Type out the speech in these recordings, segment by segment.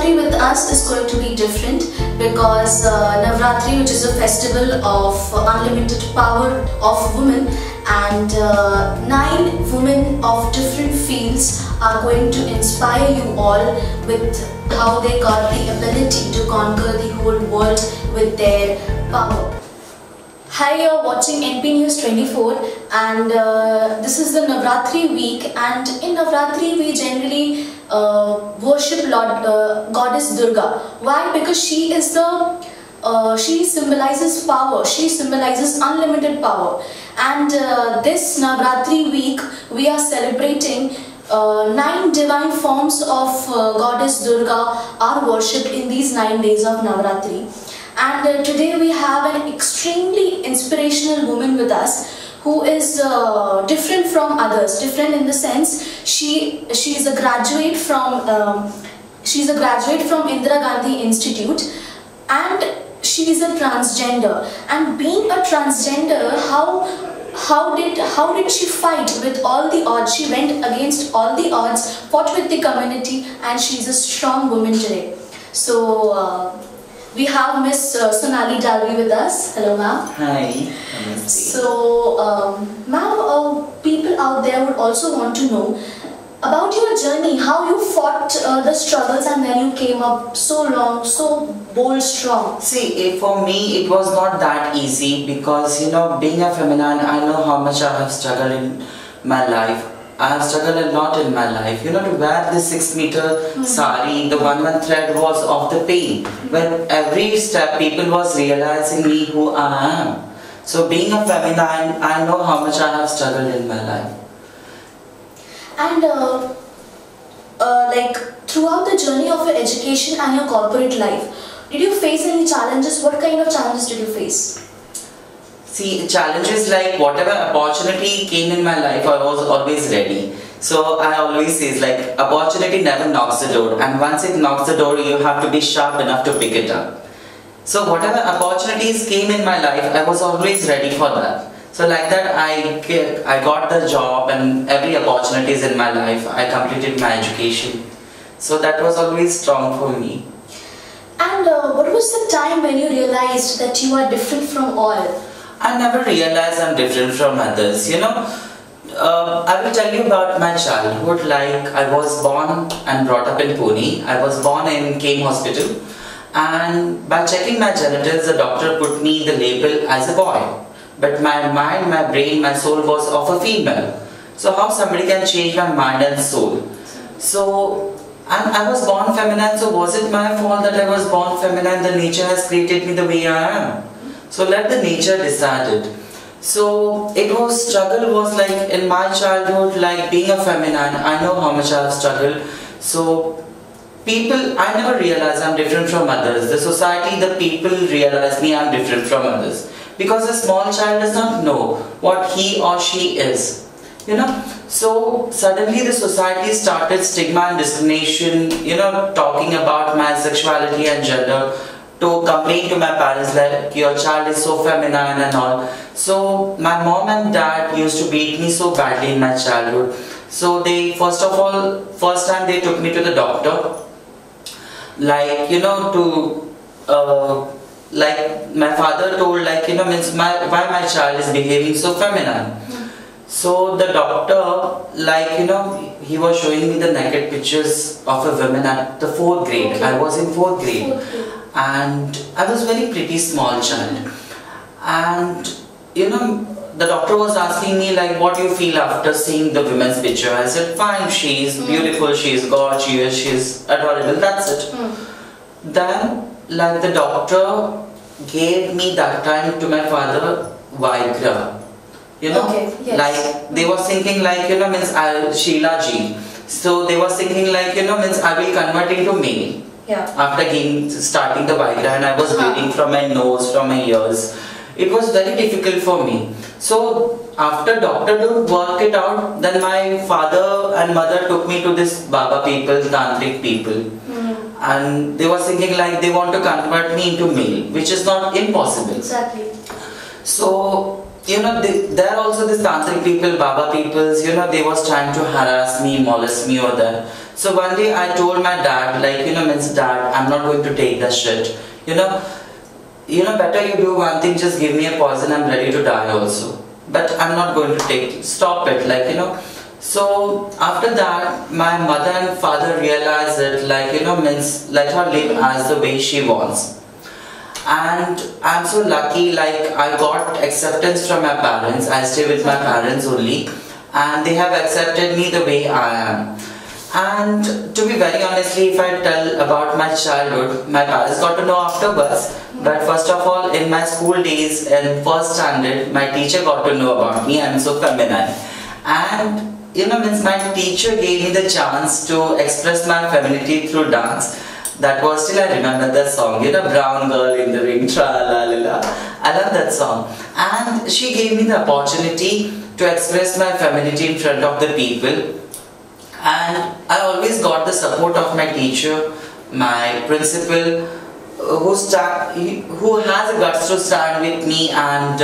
Navratri with us is going to be different because Navratri, which is a festival of unlimited power of women, and 9 women of different fields are going to inspire you all with how they got the ability to conquer the whole world with their power. Hi, you're watching NP News 24 and this is the Navratri week, and in Navratri we generally worship Goddess Durga. Why? Because she is she symbolizes power, she symbolizes unlimited power, and this Navratri week we are celebrating 9 divine forms of Goddess Durga are worshipped in these 9 days of Navratri. And today we have an extremely inspirational woman with us who is different from others. Different in the sense she is a graduate from Indira Gandhi Institute, and she is a transgender. And being a transgender, how did she fight with all the odds? She went against all the odds, fought with the community, and she is a strong woman today. So we have Miss Sonali Dalvi with us. Hello, ma'am. Hi. So, ma'am, people out there would also want to know about your journey, how you fought the struggles and then you came up so long, so bold, strong. See, for me it was not that easy because, you know, being a feminine, I know how much I have struggled in my life. I have struggled a lot in my life. You know, to wear this 6-meter sari, the one thread was of the pain. But every step, people was realizing me who I am. So being a feminine, I know how much I have struggled in my life. And like throughout the journey of your education and your corporate life, did you face any challenges? What kind of challenges did you face? See, challenges like whatever opportunity came in my life, I was always ready. So I always say, like, opportunity never knocks the door, and once it knocks the door, you have to be sharp enough to pick it up. So whatever opportunities came in my life, I was always ready for that. So like that, I got the job and every opportunities in my life. I completed my education. So that was always strong for me. And what was the time when you realized that you are different from all? I never realized I'm different from others, you know. I will tell you about my childhood. Like, I was born and brought up in Pune. I was born in Came Hospital, and by checking my genitals, the doctor put me the label as a boy. But my mind, my brain, my soul was of a female. So how somebody can change my mind and soul? So I was born feminine, so was it my fault that I was born feminine? The nature has created me the way I am. So let the nature decide it. So struggle was like in my childhood, like being a feminine, I know how much I have struggled. So I never realized I'm different from others. The society, the people realize me I'm different from others. Because a small child does not know what he or she is. You know, so suddenly the society started stigma and discrimination, you know, talking about my sexuality and gender, to complain to my parents like your child is so feminine and all. So my mom and dad used to beat me so badly in my childhood. So they first time they took me to the doctor, like, you know, like my father told, like, you know, means why my child is behaving so feminine. So the doctor, like, you know, he was showing me the naked pictures of a woman at the 4th grade. Okay. I was in 4th grade. And I was very pretty small child, and you know, the doctor was asking me like, what do you feel after seeing the woman's picture? I said, fine, she is beautiful, she is gorgeous, she is adorable, that's it. Then like the doctor gave me that time to my father Viagra, you know. Okay, yes. Like they were thinking like, you know, means Sheila Ji, so they were thinking like, you know, means I will convert into male. Yeah. After starting the Viagra, and I was bleeding from my nose, from my ears. It was very difficult for me. So after doctor didn't work it out, then my father and mother took me to this Baba people, Tantric people. And they were thinking like they want to convert me into male, which is not impossible. Exactly. So, you know, there are also these Tantric people, Baba peoples, you know, they was trying to harass me, molest me over there. So one day I told my dad, like, means dad, I'm not going to take that shit. Better you do one thing, just give me a poison, I'm ready to die also. But I'm not going to stop it, So after that, my mother and father realized it, means let her live as the way she wants. And I'm so lucky, I got acceptance from my parents. I stay with my parents only, and they have accepted me the way I am. And to be very honestly, if I tell about my childhood, my parents got to know afterwards. But first of all, in my school days, in first standard, my teacher got to know about me. I'm so feminine. And means my teacher gave me the chance to express my femininity through dance. That was still, I remember that song, Brown Girl in the Ring, tra-la-la-la. I love that song. And she gave me the opportunity to express my femininity in front of the people. And I always got the support of my teacher, my principal, who has the guts to stand with me and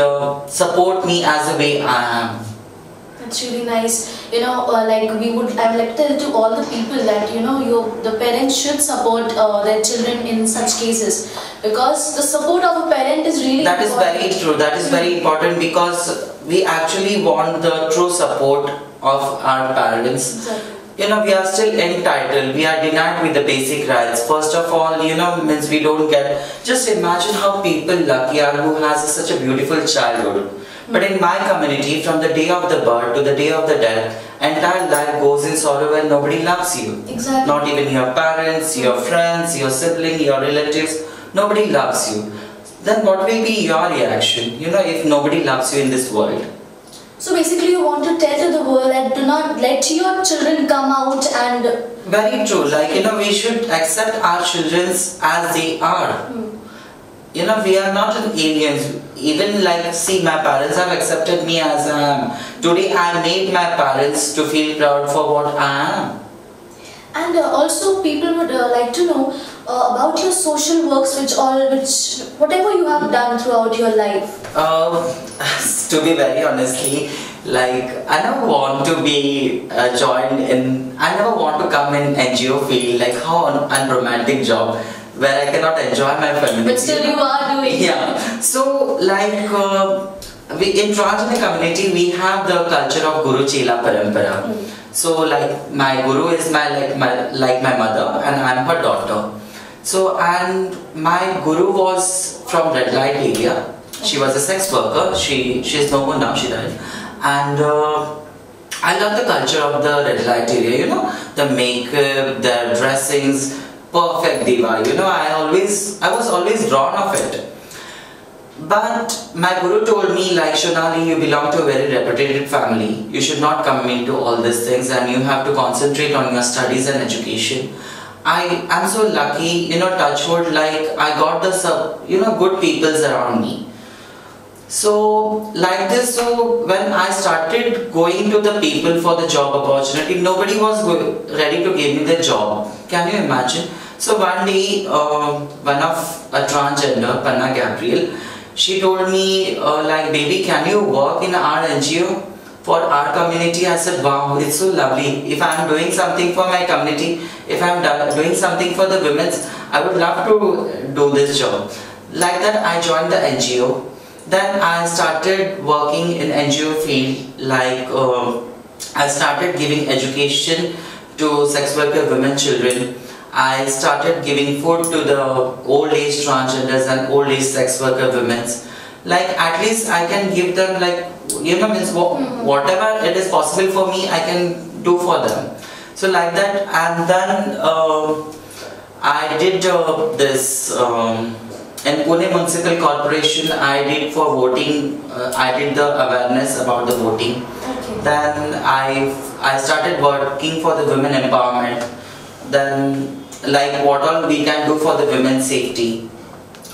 support me as the way I am. That's really nice. I would like to tell to all the people that the parents should support their children in such cases, because the support of a parent is really that important. Is very true. That is very important, because we actually want the true support of our parents. Exactly. We are still entitled, we are denied with the basic rights. First of all, means we don't get, just imagine how people lucky are who has such a beautiful childhood. But in my community, from the day of the birth to the day of the death, entire life goes in sorrow and nobody loves you. Exactly. Not even your parents, your friends, your sibling, your relatives, nobody loves you. Then what will be your reaction, if nobody loves you in this world? So basically you want to tell to the world that do not let your children come out and... Very true, we should accept our children as they are. We are not an aliens. Even see, my parents have accepted me as I am. Today I made my parents to feel proud for what I am. And also people would like to know about your social works, whatever you have done throughout your life. To be very honestly, I never want to be I never want to come in NGO field, how unromantic job where I cannot enjoy my family. But still you are doing. Yeah. So in transgender community we have the culture of Guru Chela Parampara. So my guru is my mother and I am her daughter. So and my guru was from red light area. She was a sex worker. She's no more now, she died. And I love the culture of the red light area, the makeup, the dressings, perfect diva, I was always drawn of it. But my guru told me, Sonali, you belong to a very reputed family. You should not come into all these things and you have to concentrate on your studies and education. I am so lucky, touch wood, I got the good peoples around me. So so when I started going to the people for the job opportunity, nobody was ready to give me the job. Can you imagine? So one day, one of a transgender, Panna Gabriel, she told me, baby, can you work in our NGO for our community? I said, wow, it's so lovely. If I'm doing something for my community, if I'm doing something for the women, I would love to do this job. Like that, I joined the NGO. Then I started working in NGO field, I started giving education to sex worker women, children. I started giving food to the old age transgenders and old age sex worker women. At least I can give them whatever it is possible for me, I can do for them. So like that, and then I did this in Pune Municipal Corporation. I did for voting, I did the awareness about the voting. Okay. Then I started working for the women empowerment. Then what all we can do for the women's safety,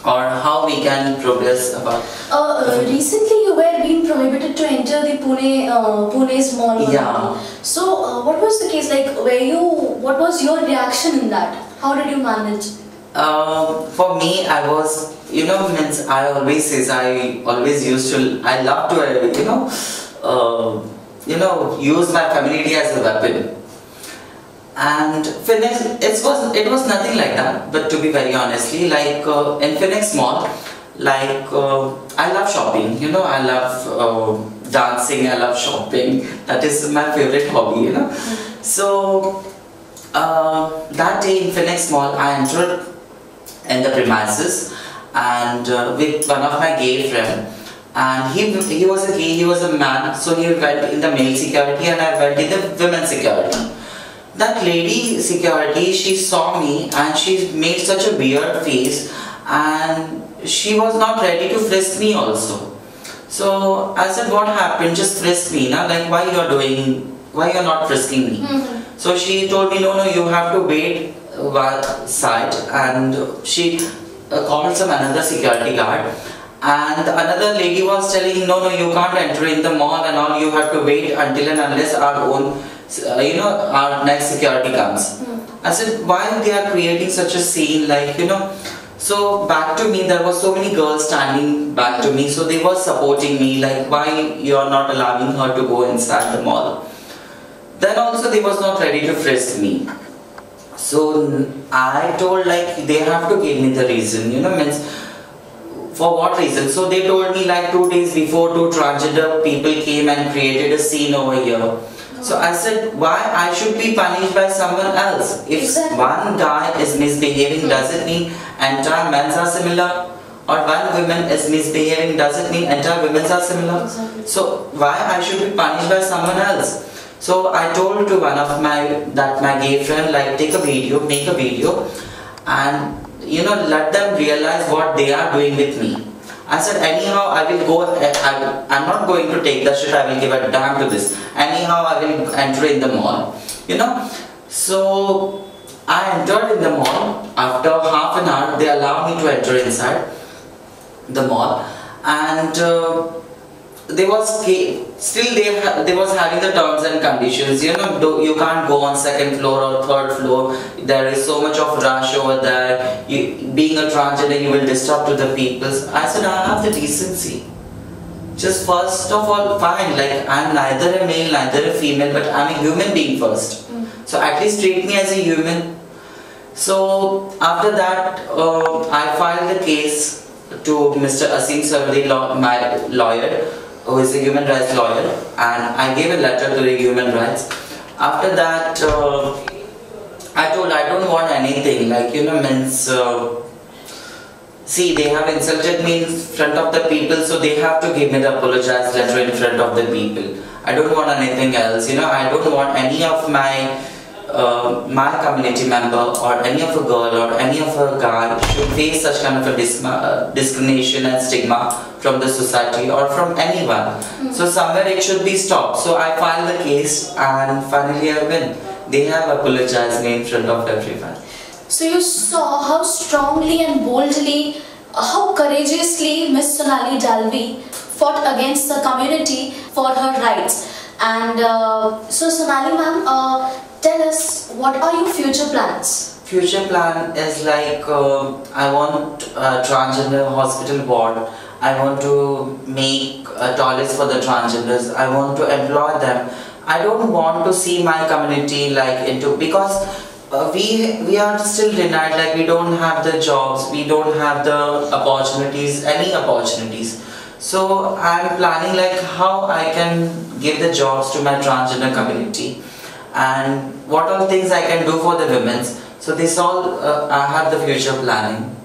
or how we can progress about. Recently you were being prohibited to enter the Pune's mall. Yeah. So what was the case? What was your reaction in that? How did you manage? For me, I was, I love to, use my femininity as a weapon. And Phoenix, it was nothing like that. But to be very honestly, like in Phoenix Mall, like I love shopping. You know, I love dancing. I love shopping. That is my favorite hobby. You know, so that day in Phoenix Mall, I entered in the premises and with one of my gay friend. And he was a gay, he was a man, so he went in the male security and I went in the women security. That lady security, she saw me and she made such a weird face and she was not ready to frisk me also. So I said, what happened? Just frisk me, na? Like why you're not frisking me? So she told me, no, you have to wait one side, and she called some another security guard. And another lady was telling, no, you can't enter in the mall and all, you have to wait until and unless our own, our next security comes. I said, why they are creating such a scene, like, so back to me, there was so many girls standing back to me, so they were supporting me, like, why you are not allowing her to go inside the mall. Then also they was not ready to frisk me. So I told, like, they have to give me the reason, means, for what reason? So they told me like 2 days before, 2 transgender people came and created a scene over here. So I said, why I should be punished by someone else? If one guy is misbehaving, does it mean entire men are similar? Or one woman is misbehaving, does it mean entire women are similar? So why I should be punished by someone else? So I told to one of my gay friend, like, take a video, make a video, and let them realize what they are doing with me. I said, anyhow, I will go, I'm not going to take the shit, I will give a damn to this. Anyhow, I will enter in the mall, So I entered in the mall. After half an hour, they allowed me to enter inside the mall, and they was having the terms and conditions. You can't go on 2nd floor or 3rd floor. There is so much of rush over there. Being a transgender, you will disturb to the people. I said, I have the decency. Just first of all, fine. Like, I'm neither a male, neither a female, but I'm a human being first. So at least treat me as a human. So after that, I filed the case to Mr. Asim Sarvadi, my lawyer, who is a human rights lawyer, and I gave a letter to the human rights. After that, I told I don't want anything, like, see, they have insulted me in front of the people, so they have to give me the apologize letter in front of the people. I don't want anything else, I don't want any of my community member or any of a girl or any of a guy should face such kind of a discrimination and stigma from the society or from anyone. So somewhere it should be stopped. So I filed the case and finally I win. They have apologized me in front of everyone. So you saw how strongly and boldly, how courageously Miss Sonali Dalvi fought against the community for her rights. And so Sonali ma'am, tell us, what are your future plans? Future plan is like, I want a transgender hospital ward. I want to make toilets for the transgenders. I want to employ them. I don't want to see my community like because we are still denied, like we don't have the jobs, we don't have the opportunities, any opportunities. So I'm planning like how I can give the jobs to my transgender community and what all things I can do for the women. So this all I have the future planning.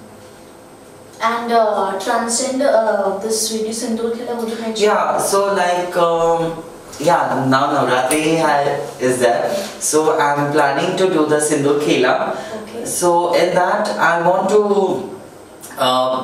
And transgender, this video Sindoor Khela, would you mention? Yeah, so like yeah, now Navratri is there, so I'm planning to do the Sindoor Khela. Okay. So in that I want to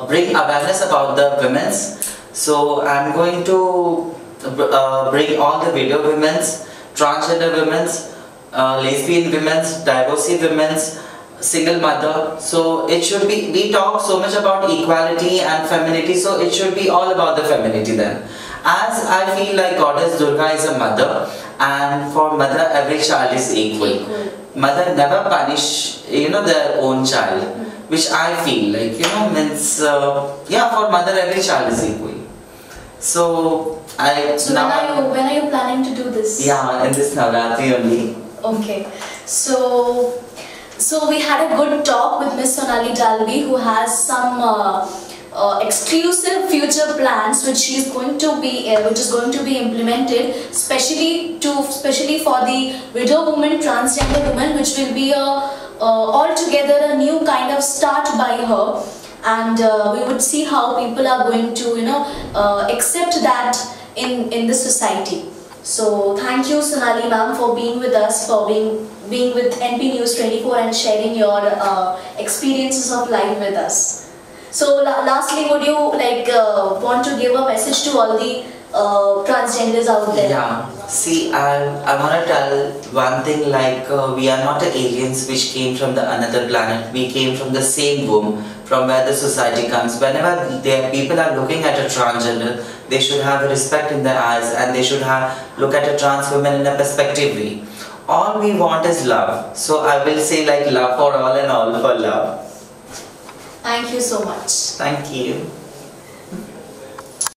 bring awareness about the women's. So I'm going to bring all the widow women's, transgender women's, lesbian women's, divorcee women's, single mother. So it should be, we talk so much about equality and femininity, so it should be all about the femininity then. As I feel like Goddess Durga is a mother, and for mother every child is equal. Mother never punish their own child, which I feel like means yeah, for mother every child is equal. So when are you planning to do this? Yeah, in this Navratri only. Okay. So we had a good talk with Miss Sonali Dalvi, who has some exclusive future plans which is going to be implemented, especially for the widow woman, transgender woman, which will be altogether a new kind of start by her, and we would see how people are going to accept that in the society. So thank you, Sonali ma'am, for being with us, for being with NP News 24 and sharing your experiences of life with us. So lastly, would you want to give a message to all the transgenders out there? Yeah, see, I want to tell one thing, we are not aliens which came from the another planet. We came from the same womb, from where the society comes. Whenever people are looking at a transgender, they should have a respect in their eyes, and they should look at a trans woman in a perspective way. All we want is love. So I will say love for all and all for love. Thank you so much. Thank you.